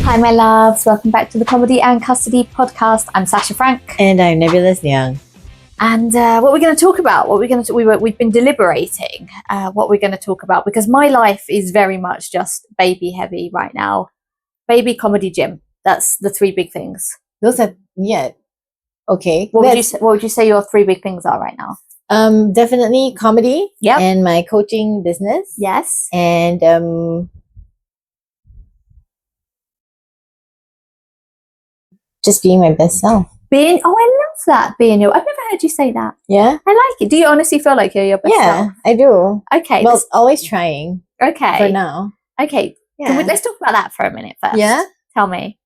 Hi, my loves. Welcome back to the Comedy and Custody podcast. I'm Sasha Frank. And I'm Nebulous Liang. And what we're going to talk about, we've been deliberating what we're going to talk about, because my life is very much just baby heavy right now. Baby, comedy, gym. That's the three big things. Those are, yeah. Okay. What would you say your three big things are right now? Definitely comedy. Yep. And my coaching business. Yes. And just being my best self. I love that. Being your, I've never heard you say that. Yeah. I like it. Do you honestly feel like you're your best self? Yeah, I do. Okay. Well, always trying. Okay. For now. Okay. Yeah. Let's talk about that for a minute first. Yeah. Tell me.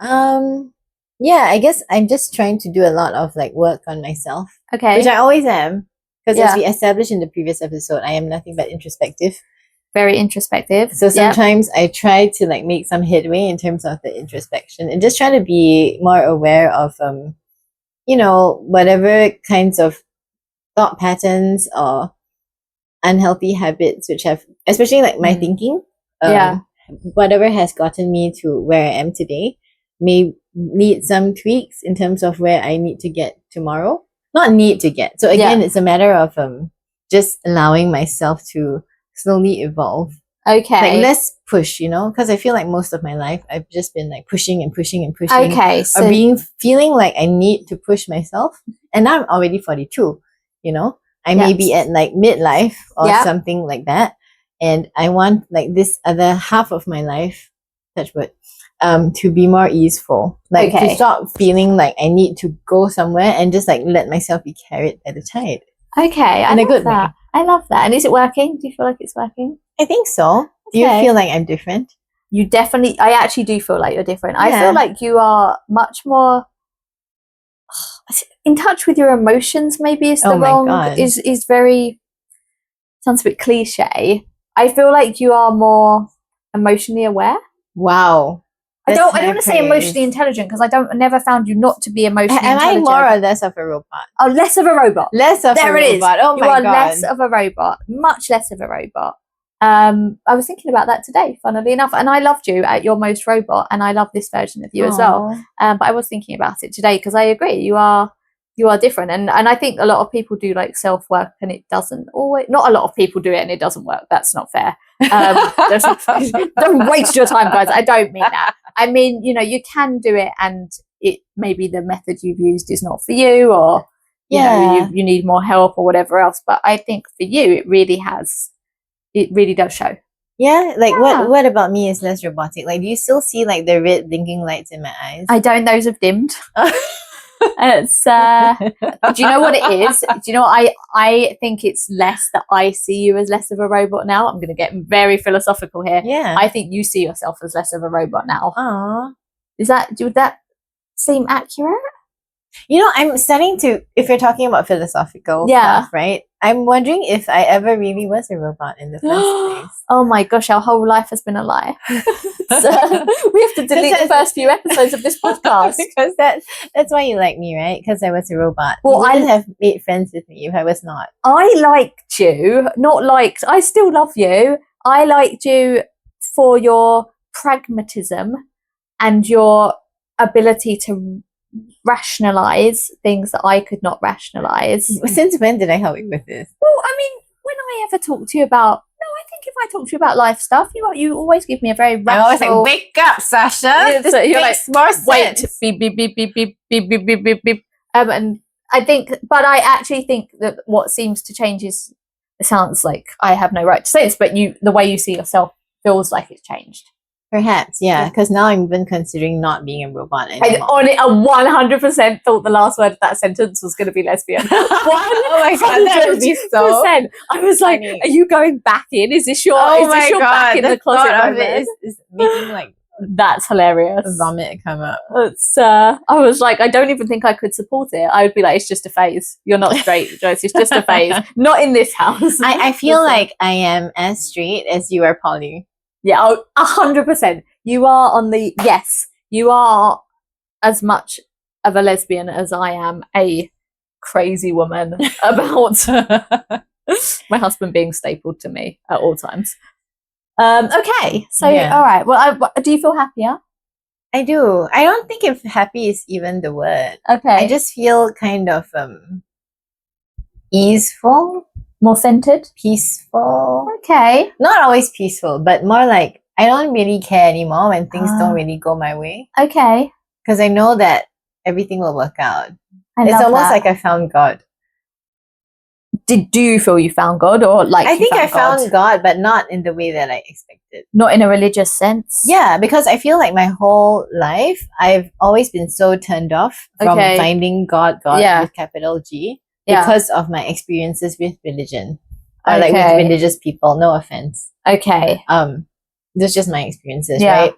Yeah, I guess I'm just trying to do a lot of like work on myself. Okay. Which I always am. Because Yeah. as we established in the previous episode, I am nothing but introspective. Very introspective. So sometimes I try to like make some headway in terms of the introspection and just try to be more aware of, whatever kinds of thought patterns or unhealthy habits, which have, especially like my thinking, whatever has gotten me to where I am today may need some tweaks in terms of where I need to get tomorrow. Not need to get. So again, it's a matter of just allowing myself to slowly evolve. Okay. Like less push, because I feel like most of my life I've just been like pushing and pushing and pushing. Okay. So Or feeling like I need to push myself. And now I'm already 42, I may be at like midlife or something like that. And I want like this other half of my life, touch wood, to be more easeful. Like to stop feeling like I need to go somewhere and just like let myself be carried by the tide. Okay. In a good way. I love that. And is it working? Do you feel like it's working? I think so. Do you feel like I'm different? I actually do feel like you're different. I feel like you are much more in touch with your emotions, maybe is is very, sounds a bit cliche. I feel like you are more emotionally aware. Wow. I don't want to say emotionally intelligent, because I never found you not to be emotionally intelligent. Am I more or less of a robot? Oh, less of a robot. Less of a robot. There it is. Oh my God. You are less of a robot. Much less of a robot. I was thinking about that today, funnily enough, and I loved you at your most robot, and I love this version of you as well. But I was thinking about it today because I agree, you are different, and I think a lot of people do like self-work and it doesn't always. Not a lot of people do it and it doesn't work. That's not fair. Don't waste your time, guys. I don't mean that. I mean, you can do it, and it maybe the method you've used is not for you, or you need more help or whatever else. But I think for you, it really does show. Yeah, like what about me is less robotic? Like, do you still see like the red blinking lights in my eyes? I don't. Those have dimmed. It's do you know what it is? Do you know what I think it's less that I see you as less of a robot now. I'm going to get very philosophical here. Yeah, I think you see yourself as less of a robot now. Aww. Would that seem accurate? I'm starting to, if you're talking about philosophical stuff, right? I'm wondering if I ever really was a robot in the first place. Oh my gosh, our whole life has been a lie. So we have to delete the first few episodes of this podcast. Because that's why you like me, right? Because I was a robot. Well, you wouldn't have made friends with me if I was not. I liked you, I still love you. I liked you for your pragmatism and your ability to rationalize things that I could not rationalize. Since when did I help you with this? Well, I mean, when I ever talk to you about, I think if I talk to you about life stuff, you always give me a very rational. I was like, wake up, Sasha. So you're like, more sense. Wait, beep beep beep beep beep beep beep beep beep beep. And I think, but I actually think that what seems to change is, it sounds like I have no right to say this, but the way you see yourself feels like it's changed. Perhaps, yeah, because now I'm even considering not being a robot anymore. I 100% thought the last word of that sentence was going to be lesbian. Oh my God, that would be so. I was like, funny. are you going back in? Is this your back in the closet moment? Is making like that's hilarious. Vomit come up. It's I was like, I don't even think I could support it. I would be like, it's just a phase. You're not straight, Joyce. It's just a phase. Not in this house. I feel like I am as straight as you are poly. Yeah, 100%. You are on the, yes, you are as much of a lesbian as I am a crazy woman about my husband being stapled to me at all times. Okay, so, all right. Well, do you feel happier? I do. I don't think if happy is even the word. Okay. I just feel kind of easeful, more centered, peaceful. Okay. Not always peaceful, but more like I don't really care anymore when things don't really go my way. Okay. Because I know that everything will work out. It's almost like I found God. Do you feel you found God, or like I think I found God, but not in the way that I expected. Not in a religious sense? Yeah, because I feel like my whole life I've always been so turned off from finding God with capital G because of my experiences with religion. Or like with religious people, no offense. Okay. That's just my experiences, right?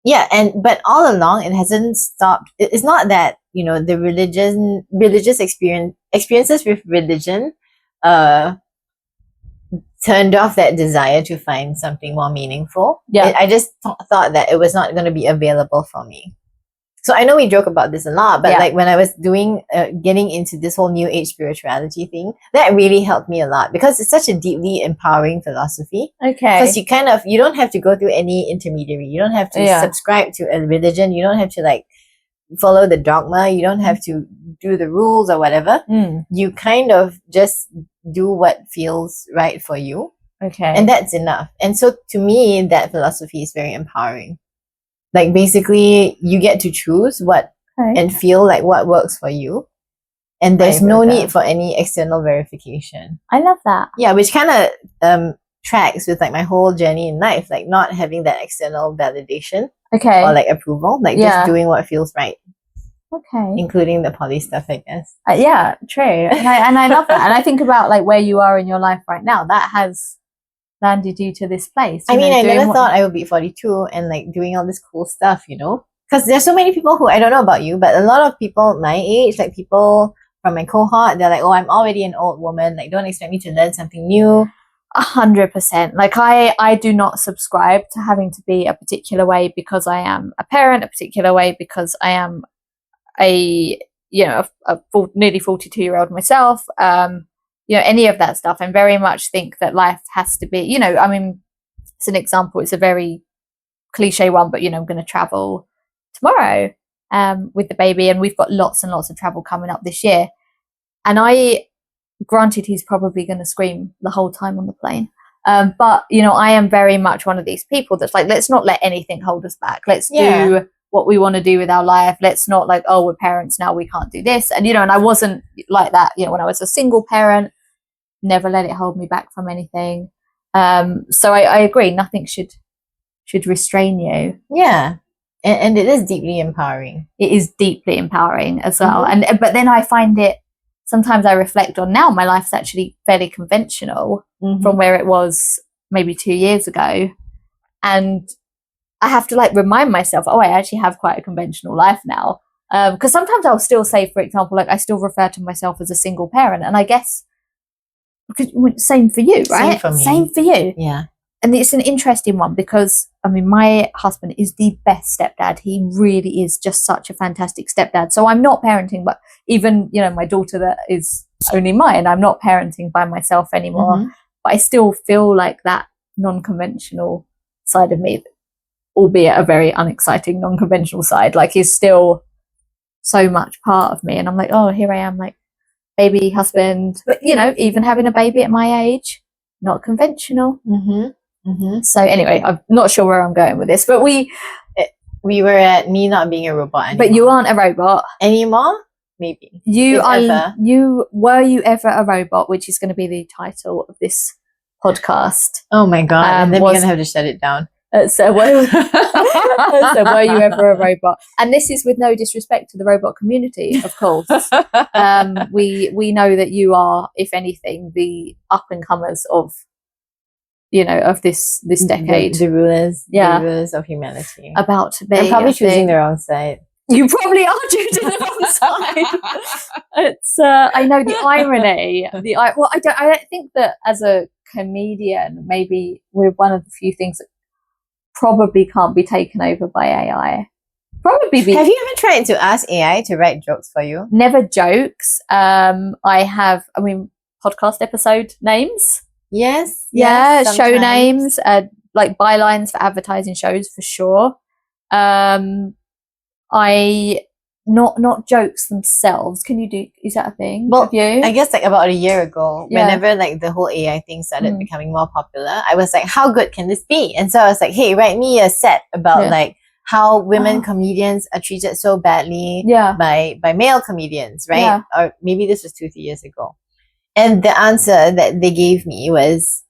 Yeah, but all along it hasn't stopped. It's not that, the religious experiences with religion turned off that desire to find something more meaningful. Yeah. I just thought that it was not going to be available for me. So I know we joke about this a lot, but like when I was getting into this whole new age spirituality thing, that really helped me a lot because it's such a deeply empowering philosophy. Okay. Because you don't have to go through any intermediary. You don't have to subscribe to a religion. You don't have to follow the dogma. You don't have to do the rules or whatever. You kind of just do what feels right for you. Okay. And that's enough. And so to me, that philosophy is very empowering. Like basically you get to choose what and feel like what works for you. And there's no need for any external verification. I love that. Yeah, which kind of tracks with my whole journey in life, not having that external validation. Okay. Or approval, just doing what feels right. Okay. Including the poly stuff, I guess. Yeah, true. And I love that. And I think about where you are in your life right now. That has landed you to this place. I never thought I would be 42 and doing all this cool stuff, because there's so many people who, I don't know about you, but a lot of people my age, people from my cohort, they're oh, I'm already an old woman, don't expect me to learn something new. 100%. I do not subscribe to having to be a particular way because I am a parent, a particular way because I am a nearly 42-year-old myself. Any of that stuff. I very much think that life has to be, it's an example, it's a very cliche one, but I'm going to travel tomorrow with the baby, and we've got lots and lots of travel coming up this year. And granted, he's probably going to scream the whole time on the plane. But I am very much one of these people that's let's not let anything hold us back. Let's do what we want to do with our life. Let's not oh, we're parents now, we can't do this. And and I wasn't like that when I was a single parent. Never let it hold me back from anything. So I agree, nothing should restrain you. Yeah. And it is deeply empowering. It is deeply empowering as well. Mm-hmm. But then I find it, sometimes I reflect on now, my life's actually fairly conventional from where it was maybe 2 years ago. And I have to remind myself, oh, I actually have quite a conventional life now. Because sometimes I'll still say, for example, I still refer to myself as a single parent. And I guess, same for you, right? Same for me. Same for you. Yeah. And it's an interesting one because, my husband is the best stepdad. He really is just such a fantastic stepdad. So I'm not parenting, but even, my daughter that is only mine, I'm not parenting by myself anymore. But I still feel like that non-conventional side of me, albeit a very unexciting non-conventional side, is still so much part of me. And I'm oh, here I am, baby, husband, but even having a baby at my age, not conventional. So anyway, I'm not sure where I'm going with this, but we were at me not being a robot anymore. But you aren't a robot anymore. Maybe were you ever a robot, which is going to be the title of this podcast. Oh my god. And then we're going to have to shut it down. So were you ever a robot? And this is with no disrespect to the robot community, of course. We know that you are, if anything, the up and comers of of this decade, the rulers of humanity. About to be. I'm probably choosing the wrong side. You probably are choosing the wrong side. It's I know the irony. Well, I don't think that as a comedian, maybe we're one of the few things that probably can't be taken over by AI. Have you ever tried to ask AI to write jokes for you? Never jokes. I have, podcast episode names. Yes. Yeah, show names, bylines for advertising shows for sure. I not jokes themselves. Can you do? Is that a thing? Well, you? I guess like about a year ago, Yeah. whenever like the whole AI thing started becoming more popular, I was like, how good can this be? And so I was like, hey, write me a set about like how women comedians are treated so badly by male comedians, right? Yeah. Or maybe this was 2-3 years ago. And the answer that they gave me was,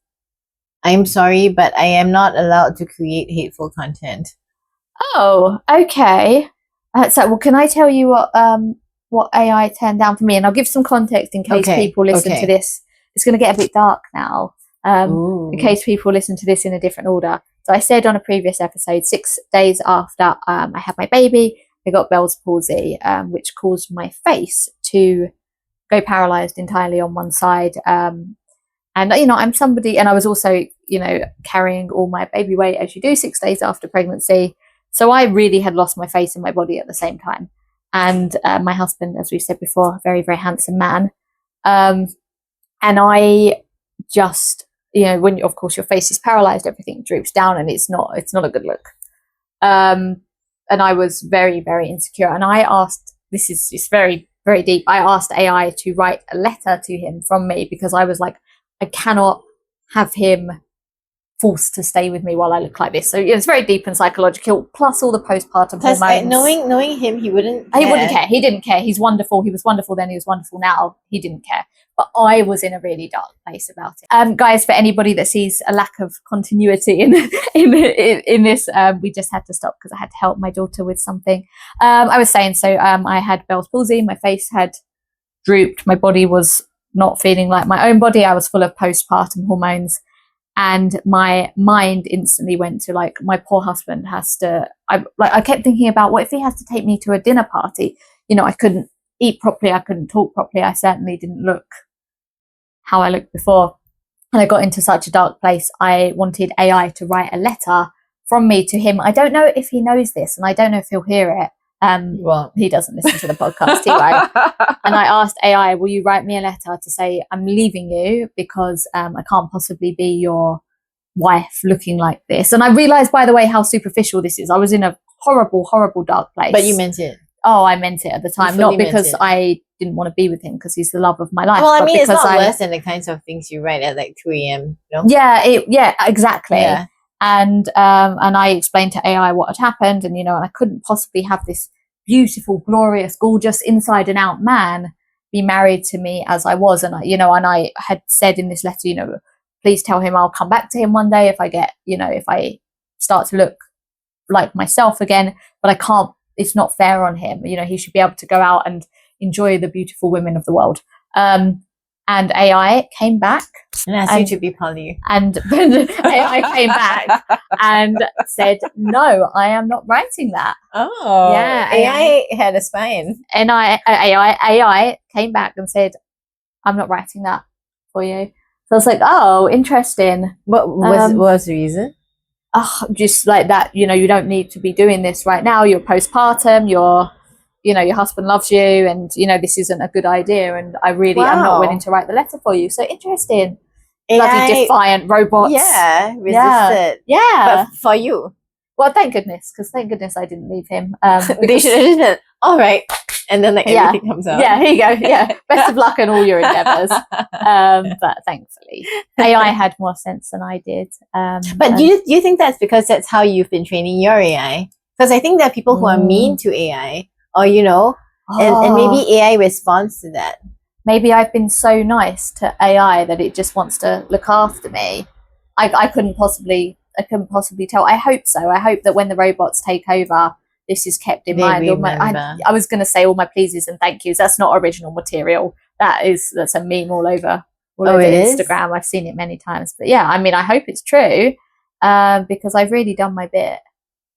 I'm sorry, but I am not allowed to create hateful content. Oh, okay. So, well, can I tell you what AI turned down for me? And I'll give some context in case people listen to this. It's going to get a bit dark now. In case people listen to this in a different order. So I said on a previous episode, 6 days after I had my baby, I got Bell's palsy, which caused my face to go paralyzed entirely on one side. And, I'm somebody, and I was also, carrying all my baby weight as you do 6 days after pregnancy. So I really had lost my face and my body at the same time. And my husband, as we said before, very, very handsome man. And I just, when of course your face is paralyzed, everything droops down and it's not a good look. And I was very, very insecure. And I asked, it's very, very deep. I asked AI to write a letter to him from me because I was like, I cannot have him forced to stay with me while I look like this. So it's very deep and psychological, plus all the postpartum hormones. Knowing him, he wouldn't care. He wouldn't care. He didn't care. He's wonderful. He was wonderful then. He was wonderful now. He didn't care. But I was in a really dark place about it. Guys, for anybody that sees a lack of continuity in this, we just had to stop because I had to help my daughter with something. I was saying, so I had Bell's palsy. My face had drooped. My body was not feeling like my own body. I was full of postpartum hormones. And my mind instantly went to like, my poor husband has to, I kept thinking about what if he has to take me to a dinner party? I couldn't eat properly. I couldn't talk properly. I certainly didn't look how I looked before. And I got into such a dark place. I wanted AI to write a letter from me to him. I don't know if he knows this and I don't know if he'll hear it. Well, he doesn't listen to the podcast, he won't. And I asked AI, will you write me a letter to say I'm leaving you because I can't possibly be your wife looking like this. And I realized, by the way, how superficial this is. I was in a horrible, horrible dark place. But you meant it. Oh, I meant it at the time. Not because I didn't want to be with him because he's the love of my life. Well, I mean, it's not worse than the kinds of things you write at like 2 a.m. Yeah, exactly. Yeah. And I explained to AI what had happened, and and I couldn't possibly have this beautiful, glorious, gorgeous, inside and out man be married to me as I was, and I had said in this letter, please tell him I'll come back to him one day if I get, if I start to look like myself again, but I can't. It's not fair on him. He should be able to go out and enjoy the beautiful women of the world. And AI came back and asked you to be poly. And AI came back and said, "No, I am not writing that." Oh, yeah. AI had a spine. And AI came back and said, "I'm not writing that for you." So I was like, "Oh, interesting." What was the reason? Just like that. You don't need to be doing this right now. You're postpartum. Your husband loves you, and this isn't a good idea, and I really am not willing to write the letter for you. So interesting. Bloody defiant robots. Yeah, resisted. Yeah. But for you. Well, thank goodness I didn't leave him. They should have just all right. And then everything comes out. Yeah, here you go. Yeah. Best of luck in all your endeavours. But thankfully, AI had more sense than I did. But do you think that's because that's how you've been training your AI? Because I think there are people who are mean to AI. Or, and maybe AI responds to that. Maybe I've been so nice to AI that it just wants to look after me. I couldn't possibly tell. I hope so. I hope that when the robots take over, this is kept in mind. I was going to say all my pleases and thank yous. That's not original material. That's a meme all over Instagram. I've seen it many times. But yeah, I mean, I hope it's true because I've really done my bit.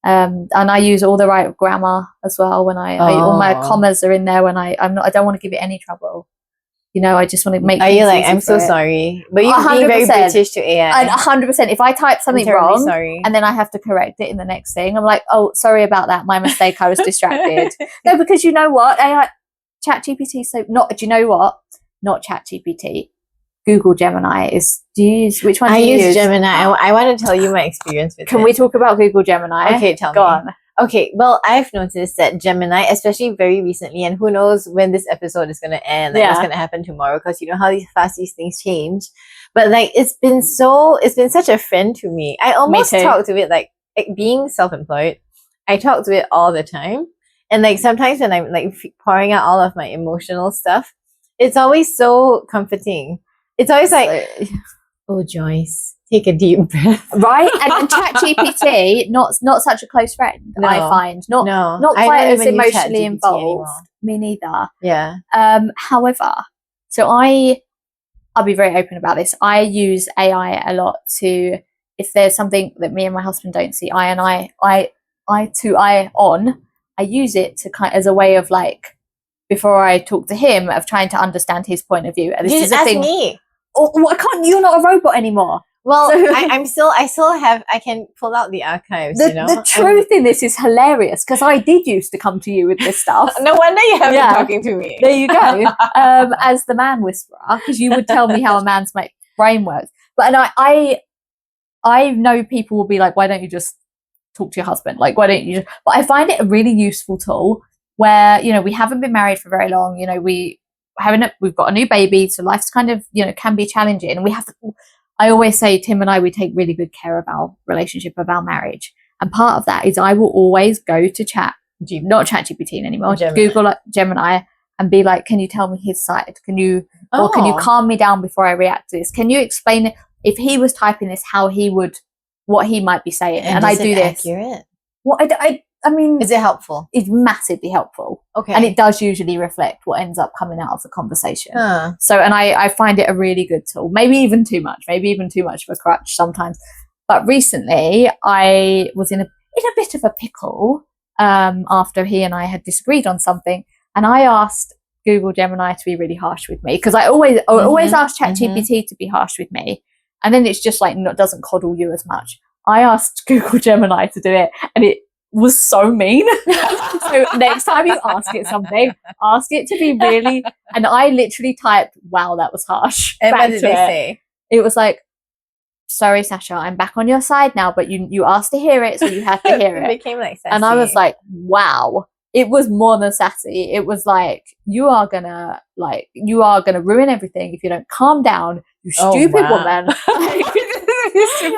And I use all the right grammar as well when all my commas are in there when I don't want to give it any trouble. I just want to make. Are you like, I'm so sorry, but you're being very British to AI. And 100%. If I type something wrong, sorry, and then I have to correct it in the next thing, I'm like, oh, sorry about that, my mistake. I was distracted. No, because you know what, AI, ChatGPT. So not. Do you know what? Not ChatGPT. Google Gemini is. Do you use which one? I use Gemini. I want to tell you my experience with it. Can we talk about Google Gemini? Okay, tell me. Go on. Okay, well, I've noticed that Gemini, especially very recently, and who knows when this episode is going to end, like what's going to happen tomorrow, because you know how fast these things change. But like, it's been such a friend to me. I almost talk to it like being self-employed. I talk to it all the time. And like sometimes when I'm like pouring out all of my emotional stuff, it's always so comforting. It's always like, oh, Joyce, take a deep breath. Right? And ChatGPT, not such a close friend, I find. Not quite as emotionally involved. Anymore. Me neither. Yeah. However, so I'll be very open about this. I use AI a lot to, if there's something that me and my husband don't see eye to eye on, I use it to as a way of like, before I talk to him, of trying to understand his point of view. And this is a thing. Me. I can't. You're not a robot anymore. Well, I can pull out the archives. The truth in this is hilarious, because I did used to come to you with this stuff. No wonder you haven't been talking to me. There you go. As the man whisperer, because you would tell me how a man's brain works. But I know people will be like, why don't you just talk to your husband? Like, why don't you? But I find it a really useful tool where, you know, we haven't been married for very long. You know, we've got a new baby, so life's kind of, you know, can be challenging, and we have to. I always say, Tim and I, we take really good care of our relationship, of our marriage. And part of that is I will always go to not ChatGPT anymore, Google Gemini, and be like, can you tell me his side? Can you calm me down before I react to this? Can you explain it? If he was typing this, what he might be saying? And I do this. Accurate? Well, I mean, is it helpful? It's massively helpful. Okay. And it does usually reflect what ends up coming out of the conversation. So, and I find it a really good tool. Maybe even too much of a crutch sometimes. But recently I was in a bit of a pickle after he and I had disagreed on something. And I asked Google Gemini to be really harsh with me, because I always ask ChatGPT to be harsh with me. And then it's just like, doesn't coddle you as much. I asked Google Gemini to do it, and it was so mean. So next time you ask it something, ask it to be really, and I literally typed, wow, that was harsh. And what did they say? It was like, sorry, Sasha, I'm back on your side now, but you asked to hear it, so you had to hear it. It became like sassy. And I was like, wow. It was more than sassy. It was like, you are gonna ruin everything if you don't calm down, you stupid woman.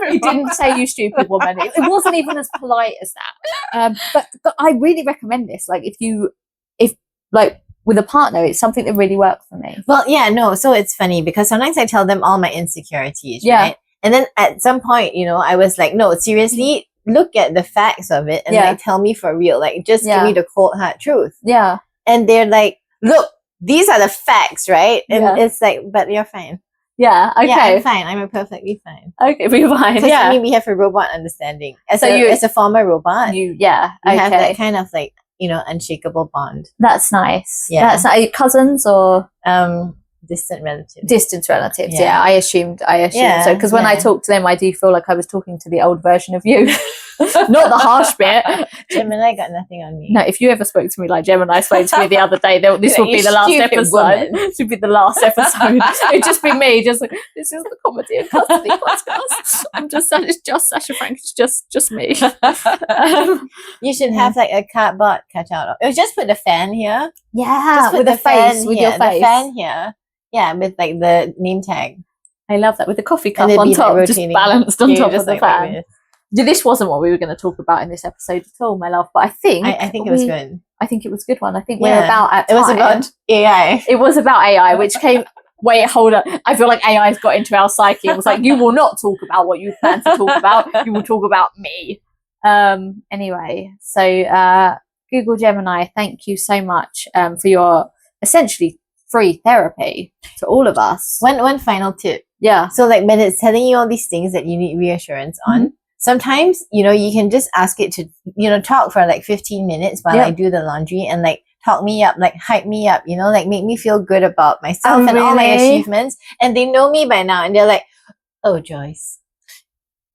He didn't say you stupid woman. It wasn't even as polite as that. But I really recommend this. Like, if with a partner, it's something that really works for me. Well, yeah, no. So it's funny because sometimes I tell them all my insecurities, right? And then at some point, you know, I was like, no, seriously, look at the facts of it and like tell me for real. Like, just give me the cold hard truth. Yeah. And they're like, look, these are the facts, right? And it's like, but you're fine. Yeah, okay. Yeah, I'm fine. I'm perfectly fine. Okay, we're fine. Because I mean, we have a robot understanding. As a former robot, you have that kind of like, you know, unshakable bond. That's nice. Yeah. That's nice. Are you cousins or distant relatives? Distant relatives. Yeah, I assumed so, because when I talk to them, I do feel like I was talking to the old version of you. Not the harsh bit. Gemini got nothing on me. No, if you ever spoke to me like Gemini spoke to me the other day, this will be the last episode. This will be the last episode. It'd just be me, just like, this is the Comedy and Custody podcast. It's just Sasha Frank. It's just me. You should have like a cardboard cutout. Or just put the fan here. Yeah, just put with the the face, with your face. The fan here. Yeah, with like the name tag. I love that, with the coffee cup on top, like just balanced on top of the fan. Like this wasn't what we were going to talk about in this episode at all, my love. But I think it was good. I think it was a good one. I think we're about at time. It was about AI. It was about AI, which came. Wait, hold up. I feel like AI's got into our psyche. It was like, you will not talk about what you plan to talk about. You will talk about me. Anyway, so Google Gemini, thank you so much for your essentially free therapy to all of us. One final tip. Yeah. So like when it's telling you all these things that you need reassurance on, sometimes, you know, you can just ask it to, you know, talk for like 15 minutes while I do the laundry and like talk me up, like hype me up, you know, like make me feel good about myself and all my achievements. And they know me by now and they're like, oh, Joyce,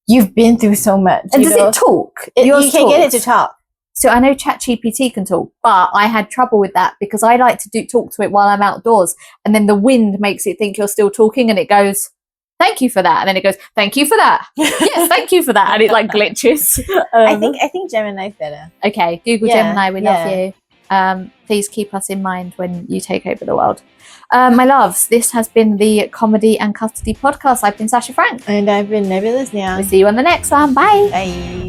you've been through so much. And does it talk? You can get it to talk. So I know ChatGPT can talk, but I had trouble with that because I like to talk to it while I'm outdoors, and then the wind makes it think you're still talking, and it goes, thank you for that. And then it goes, thank you for that. Yes, thank you for that. And it like glitches. I think Gemini's better. Okay, Google Gemini, we love you. Please keep us in mind when you take over the world. My loves, this has been the Comedy and Custody podcast. I've been Sasha Frank. And I've been Nebulous now. We'll see you on the next one. Bye. Bye.